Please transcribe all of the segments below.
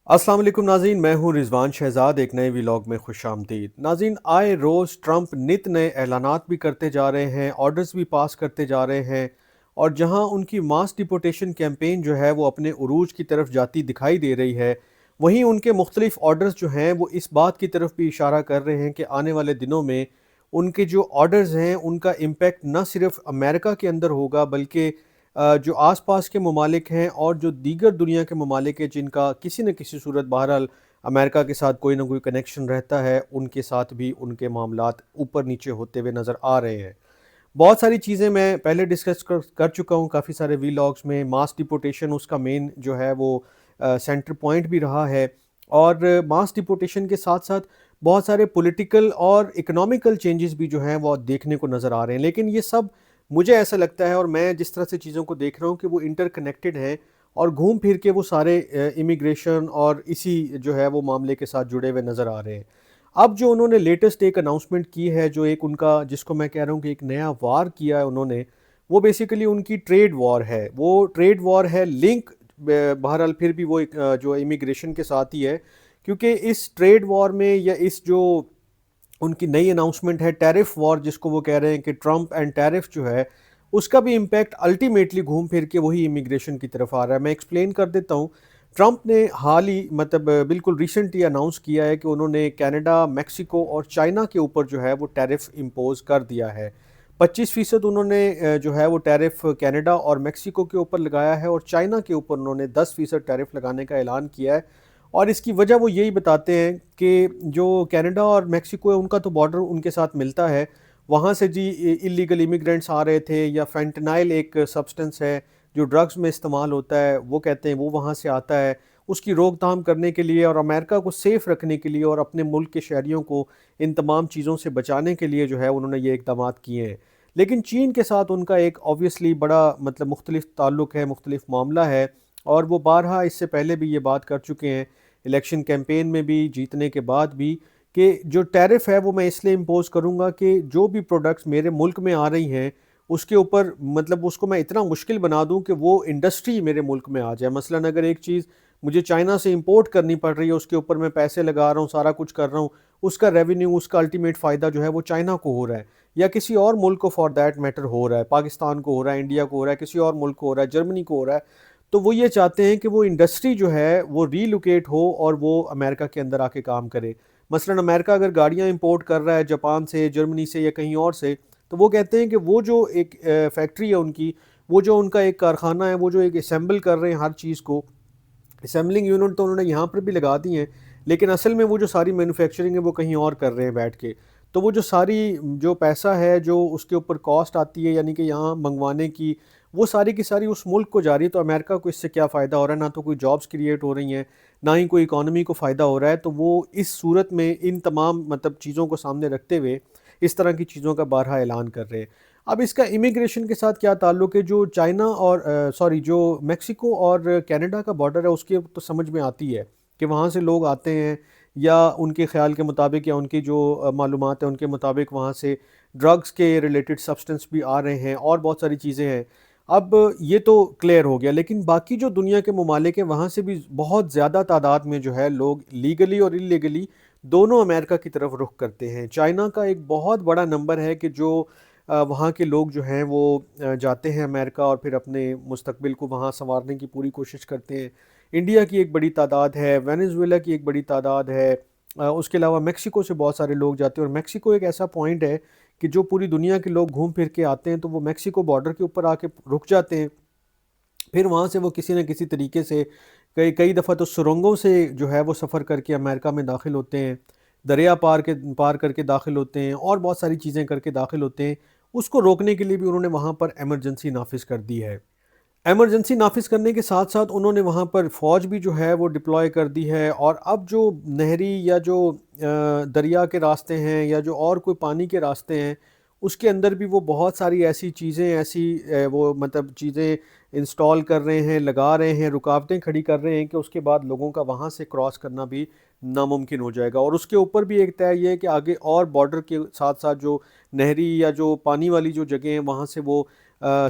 السلام علیکم ناظرین، میں ہوں رضوان شہزاد، ایک نئے ویلاگ میں خوش آمدید۔ ناظرین، آئے روز ٹرمپ نت نئے اعلانات بھی کرتے جا رہے ہیں، آرڈرز بھی پاس کرتے جا رہے ہیں، اور جہاں ان کی ماس ڈپورٹیشن کیمپین جو ہے وہ اپنے عروج کی طرف جاتی دکھائی دے رہی ہے، وہیں ان کے مختلف آرڈرز جو ہیں وہ اس بات کی طرف بھی اشارہ کر رہے ہیں کہ آنے والے دنوں میں ان کے جو آرڈرز ہیں ان کا امپیکٹ نہ صرف امریکہ کے اندر ہوگا بلکہ جو آس پاس کے ممالک ہیں اور جو دیگر دنیا کے ممالک ہیں جن کا کسی نہ کسی صورت بہرحال امریکہ کے ساتھ کوئی نہ کوئی کنیکشن رہتا ہے، ان کے ساتھ بھی ان کے معاملات اوپر نیچے ہوتے ہوئے نظر آ رہے ہیں۔ بہت ساری چیزیں میں پہلے ڈسکس کر چکا ہوں کافی سارے وی لاگس میں۔ ماس ڈپورٹیشن اس کا مین جو ہے وہ سینٹر پوائنٹ بھی رہا ہے، اور ماس ڈپورٹیشن کے ساتھ ساتھ بہت سارے پولیٹیکل اور اکنامیکل چینجز بھی جو ہیں وہ دیکھنے کو نظر آ رہے ہیں، لیکن یہ سب مجھے ایسا لگتا ہے، اور میں جس طرح سے چیزوں کو دیکھ رہا ہوں، کہ وہ انٹر کنیکٹڈ ہیں اور گھوم پھر کے وہ سارے امیگریشن اور اسی جو ہے وہ معاملے کے ساتھ جڑے ہوئے نظر آ رہے ہیں۔ اب جو انہوں نے لیٹسٹ ایک اناؤنسمنٹ کی ہے، جو ایک ان کا جس کو میں کہہ رہا ہوں کہ ایک نیا وار کیا ہے انہوں نے، وہ بیسیکلی ان کی ٹریڈ وار ہے۔ وہ ٹریڈ وار ہے لنک بہرحال پھر بھی وہ ایک جو امیگریشن کے ساتھ ہی ہے، کیونکہ اس ٹریڈ وار میں یا اس جو ان کی نئی اناؤنسمنٹ ہے ٹیرف وار جس کو وہ کہہ رہے ہیں کہ ٹرمپ اینڈ ٹیرف جو ہے، اس کا بھی امپیکٹ الٹیمیٹلی گھوم پھر کے وہی امیگریشن کی طرف آ رہا ہے۔ میں ایکسپلین کر دیتا ہوں۔ ٹرمپ نے حال ہی بالکل ریسنٹلی اناؤنس کیا ہے کہ انہوں نے کینیڈا، میکسیکو اور چائنا کے اوپر جو ہے وہ ٹیرف امپوز کر دیا ہے۔ 25% انہوں نے جو ہے وہ ٹیرف کینیڈا اور میکسیکو کے اوپر لگایا ہے، اور چائنا کے اوپر انہوں نے 10% ٹیرف لگانے کا اعلان کیا ہے۔ اور اس کی وجہ وہ یہی بتاتے ہیں کہ جو کینیڈا اور میکسیکو ہے ان کا تو بارڈر ان کے ساتھ ملتا ہے، وہاں سے جی اللیگل امیگرینٹس آ رہے تھے، یا فینٹنائل ایک سبسٹنس ہے جو ڈرگز میں استعمال ہوتا ہے، وہ کہتے ہیں وہ وہاں سے آتا ہے۔ اس کی روک تھام کرنے کے لیے اور امریکہ کو سیف رکھنے کے لیے اور اپنے ملک کے شہریوں کو ان تمام چیزوں سے بچانے کے لیے جو ہے انہوں نے یہ اقدامات کیے ہیں۔ لیکن چین کے ساتھ ان کا ایک آبویسلی بڑا مختلف تعلق ہے، مختلف معاملہ ہے، اور وہ بارہا اس سے پہلے بھی یہ بات کر چکے ہیں، الیکشن کیمپین میں بھی، جیتنے کے بعد بھی، کہ جو ٹیرف ہے وہ میں اس لیے امپوز کروں گا کہ جو بھی پروڈکٹس میرے ملک میں آ رہی ہیں اس کے اوپر اس کو میں اتنا مشکل بنا دوں کہ وہ انڈسٹری میرے ملک میں آ جائے۔ مثلا اگر ایک چیز مجھے چائنا سے امپورٹ کرنی پڑ رہی ہے، اس کے اوپر میں پیسے لگا رہا ہوں، سارا کچھ کر رہا ہوں، اس کا ریونیو، اس کا الٹیمیٹ فائدہ جو ہے وہ چائنا کو ہو رہا ہے، یا کسی اور ملک کو فار دیٹ میٹر ہو رہا ہے، پاکستان کو ہو رہا ہے، انڈیا کو ہو رہا ہے، کسی اور ملک کو ہو رہا ہے، جرمنی کو ہو رہا ہے، تو وہ یہ چاہتے ہیں کہ وہ انڈسٹری جو ہے وہ ری لوکیٹ ہو اور وہ امریکہ کے اندر آ کے کام کرے۔ مثلا امریکہ اگر گاڑیاں امپورٹ کر رہا ہے جاپان سے، جرمنی سے یا کہیں اور سے، تو وہ کہتے ہیں کہ وہ جو ایک فیکٹری ہے ان کی، وہ جو ان کا ایک کارخانہ ہے، وہ جو ایک اسمبل کر رہے ہیں ہر چیز کو، اسمبلنگ یونٹ تو انہوں نے یہاں پر بھی لگا دی ہیں، لیکن اصل میں وہ جو ساری مینوفیکچرنگ ہے وہ کہیں اور کر رہے ہیں بیٹھ کے، تو وہ جو ساری جو پیسہ ہے جو اس کے اوپر کاسٹ آتی ہے یعنی کہ یہاں منگوانے کی، وہ ساری کی ساری اس ملک کو جا رہی ہے۔ تو امریکہ کو اس سے کیا فائدہ ہو رہا ہے؟ نہ تو کوئی جابز کریٹ ہو رہی ہیں، نہ ہی کوئی اکانومی کو فائدہ ہو رہا ہے۔ تو وہ اس صورت میں ان تمام چیزوں کو سامنے رکھتے ہوئے اس طرح کی چیزوں کا بارہا اعلان کر رہے ہیں۔ اب اس کا امیگریشن کے ساتھ کیا تعلق ہے؟ جو چائنا اور جو میکسیکو اور کینیڈا کا بارڈر ہے اس کے تو سمجھ میں آتی ہے کہ وہاں سے لوگ آتے ہیں، یا ان کے خیال کے مطابق یا ان کی جو معلومات ہیں ان کے مطابق وہاں سے ڈرگز کے ریلیٹڈ سبسٹنس بھی آ رہے ہیں اور بہت ساری چیزیں ہیں۔ اب یہ تو کلیئر ہو گیا، لیکن باقی جو دنیا کے ممالک ہیں وہاں سے بھی بہت زیادہ تعداد میں جو ہے لوگ لیگلی اور انلیگلی دونوں امریکہ کی طرف رخ کرتے ہیں۔ چائنا کا ایک بہت بڑا نمبر ہے کہ جو وہاں کے لوگ جو ہیں وہ جاتے ہیں امریکہ اور پھر اپنے مستقبل کو وہاں سنوارنے کی پوری کوشش کرتے ہیں۔ انڈیا کی ایک بڑی تعداد ہے، وینزویلا کی ایک بڑی تعداد ہے، اس کے علاوہ میکسیکو سے بہت سارے لوگ جاتے ہیں، اور میکسیکو ایک ایسا پوائنٹ ہے کہ جو پوری دنیا کے لوگ گھوم پھر کے آتے ہیں، تو وہ میکسیکو بارڈر کے اوپر آ کے رک جاتے ہیں، پھر وہاں سے وہ کسی نہ کسی طریقے سے کئی دفعہ تو سرنگوں سے جو ہے وہ سفر کر کے امریکہ میں داخل ہوتے ہیں، دریا پار کر کے داخل ہوتے ہیں، اور بہت ساری چیزیں کر کے داخل ہوتے ہیں۔ اس کو روکنے کے لیے بھی انہوں نے وہاں پر ایمرجنسی نافذ کر دی ہے۔ ایمرجنسی نافذ کرنے کے ساتھ ساتھ انہوں نے وہاں پر فوج بھی جو ہے وہ ڈپلوائے کر دی ہے، اور اب جو نہری یا جو دریا کے راستے ہیں یا جو اور کوئی پانی کے راستے ہیں، اس کے اندر بھی وہ بہت ساری ایسی چیزیں، ایسی وہ چیزیں انسٹال کر رہے ہیں، لگا رہے ہیں، رکاوٹیں کھڑی کر رہے ہیں کہ اس کے بعد لوگوں کا وہاں سے کراس کرنا بھی ناممکن ہو جائے گا۔ اور اس کے اوپر بھی ایک طے یہ ہے کہ آگے اور بارڈر کے ساتھ ساتھ جو نہری یا جو پانی والی جو جگہیں ہیں وہاں سے وہ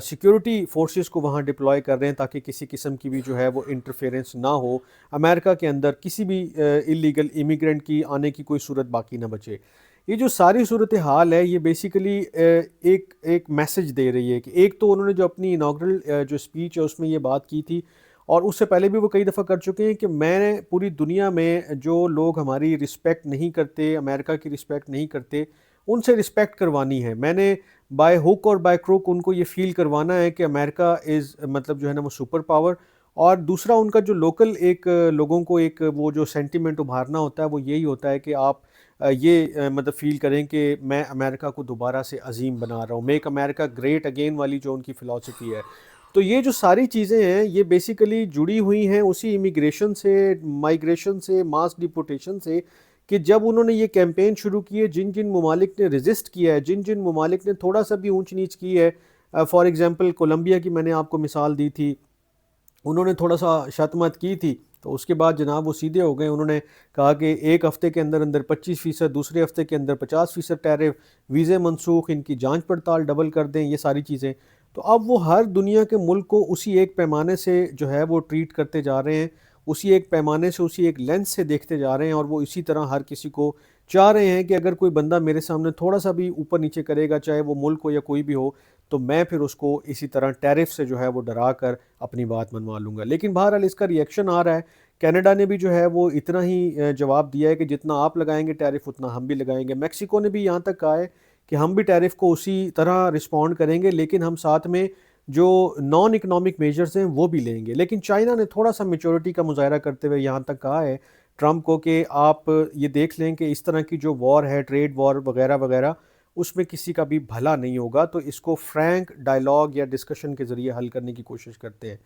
سیکیورٹی فورسز کو وہاں ڈپلوائے کر رہے ہیں تاکہ کسی قسم کی بھی جو ہے وہ انٹرفیرنس نہ ہو، امریکہ کے اندر کسی بھی اللیگل امیگرینٹ کی آنے کی کوئی صورت باقی نہ بچے۔ یہ جو ساری صورتحال ہے یہ بیسیکلی ایک میسج دے رہی ہے کہ ایک تو انہوں نے جو اپنی اناگرل جو اسپیچ ہے اس میں یہ بات کی تھی، اور اس سے پہلے بھی وہ کئی دفعہ کر چکے ہیں کہ میں نے پوری دنیا میں جو لوگ ہماری رسپیکٹ نہیں کرتے، امریکہ کی رسپیکٹ نہیں کرتے، ان سے رسپیکٹ کروانی ہے۔ میں نے بائی ہک اور بائی کروک ان کو یہ فیل کروانا ہے کہ امریکہ از مطلب جو ہے نا وہ سپر پاور۔ اور دوسرا ان کا جو لوکل ایک لوگوں کو ایک وہ جو سینٹیمنٹ ابھارنا ہوتا ہے وہ یہی ہوتا ہے کہ آپ یہ مطلب فیل کریں کہ میں امریکہ کو دوبارہ سے عظیم بنا رہا ہوں، میک امریکہ گریٹ اگین والی جو ان کی فلاسفی ہے۔ تو یہ جو ساری چیزیں ہیں یہ بیسیکلی جڑی ہوئی ہیں اسی امیگریشن سے، مائیگریشن سے، ماس ڈیپورٹیشن سے، کہ جب انہوں نے یہ کیمپین شروع کی ہے، جن جن ممالک نے ریزسٹ کیا ہے، جن جن ممالک نے تھوڑا سا بھی اونچ نیچ کی ہے، فار ایگزامپل کولمبیا کی میں نے آپ کو مثال دی تھی، انہوں نے تھوڑا سا شتمت کی تھی تو اس کے بعد جناب وہ سیدھے ہو گئے، انہوں نے کہا کہ ایک ہفتے کے اندر اندر 25%، دوسرے ہفتے کے اندر 50% ٹیرف، ویزے منسوخ، ان کی جانچ پڑتال ڈبل کر دیں، یہ ساری چیزیں۔ تو اب وہ ہر دنیا کے ملک کو اسی ایک پیمانے سے جو ہے وہ ٹریٹ کرتے جا رہے ہیں، اسی ایک پیمانے سے، اسی ایک لینس سے دیکھتے جا رہے ہیں، اور وہ اسی طرح ہر کسی کو چاہ رہے ہیں کہ اگر کوئی بندہ میرے سامنے تھوڑا سا بھی اوپر نیچے کرے گا، چاہے وہ ملک ہو یا کوئی بھی ہو، تو میں پھر اس کو اسی طرح ٹیرف سے جو ہے وہ ڈرا کر اپنی بات منوا لوں گا۔ لیکن بہرحال اس کا ری ایکشن آ رہا ہے، کینیڈا نے بھی جو ہے وہ اتنا ہی جواب دیا ہے کہ جتنا آپ لگائیں گے ٹیرف اتنا ہم بھی لگائیں گے۔ میکسیکو نے بھی یہاں تک کہا ہے کہ ہم بھی ٹیرف کو اسی طرح رسپونڈ کریں گے، لیکن ہم ساتھ میں جو نان اکنامک میجرز ہیں وہ بھی لیں گے۔ لیکن چائنا نے تھوڑا سا میچورٹی کا مظاہرہ کرتے ہوئے یہاں تک کہا ہے ٹرمپ کو کہ آپ یہ دیکھ لیں کہ اس طرح کی جو وار ہے، ٹریڈ وار وغیرہ وغیرہ، اس میں کسی کا بھی بھلا نہیں ہوگا، تو اس کو فرینک ڈائلاگ یا ڈسکشن کے ذریعے حل کرنے کی کوشش کرتے ہیں۔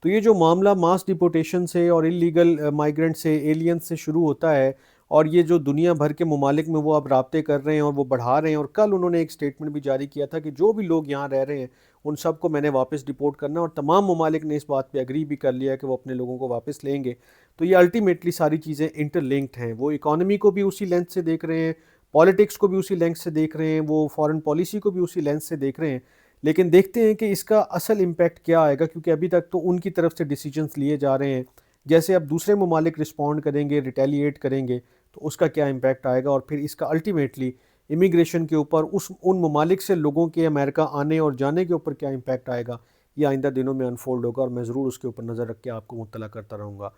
تو یہ جو معاملہ ماس ڈیپورٹیشن سے اور انلیگل مائیگرنٹ سے، ایلین سے شروع ہوتا ہے، اور یہ جو دنیا بھر کے ممالک میں وہ اب رابطے کر رہے ہیں اور وہ بڑھا رہے ہیں، اور کل انہوں نے ایک سٹیٹمنٹ بھی جاری کیا تھا کہ جو بھی لوگ یہاں رہ رہے ہیں ان سب کو میں نے واپس ڈیپورٹ کرنا ہے، اور تمام ممالک نے اس بات پہ اگری بھی کر لیا ہے کہ وہ اپنے لوگوں کو واپس لیں گے۔ تو یہ الٹیمیٹلی ساری چیزیں انٹر لنکڈ ہیں، وہ اکانومی کو بھی اسی لینس سے دیکھ رہے ہیں، پالیٹکس کو بھی اسی لینس سے دیکھ رہے ہیں، وہ فارن پالیسی کو بھی اسی لینس سے دیکھ رہے ہیں۔ لیکن دیکھتے ہیں کہ اس کا اصل امپیکٹ کیا آئے گا، کیونکہ ابھی تک تو ان کی طرف سے ڈیسیجنز لیے جا رہے ہیں، جیسے اب دوسرے ممالک رسپونڈ کریں گے، ریٹیلیٹ کریں گے، تو اس کا کیا امپیکٹ آئے گا، اور پھر اس کا الٹیمیٹلی امیگریشن کے اوپر، ان ممالک سے لوگوں کے امریکہ آنے اور جانے کے اوپر کیا امپیکٹ آئے گا، یہ آئندہ دنوں میں انفولڈ ہوگا، اور میں ضرور اس کے اوپر نظر رکھ کے آپ کو مطلع کرتا رہوں گا۔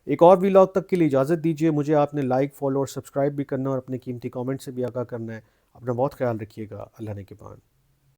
ایک اور ویلاگ تک کے لیے اجازت دیجیے، مجھے آپ نے لائک، فالو اور سبسکرائب بھی کرنا، اور اپنے قیمتی کامنٹ سے بھی آگاہ کرنا ہے۔ اپنا بہت خیال رکھیے گا، اللہ نے کے پان۔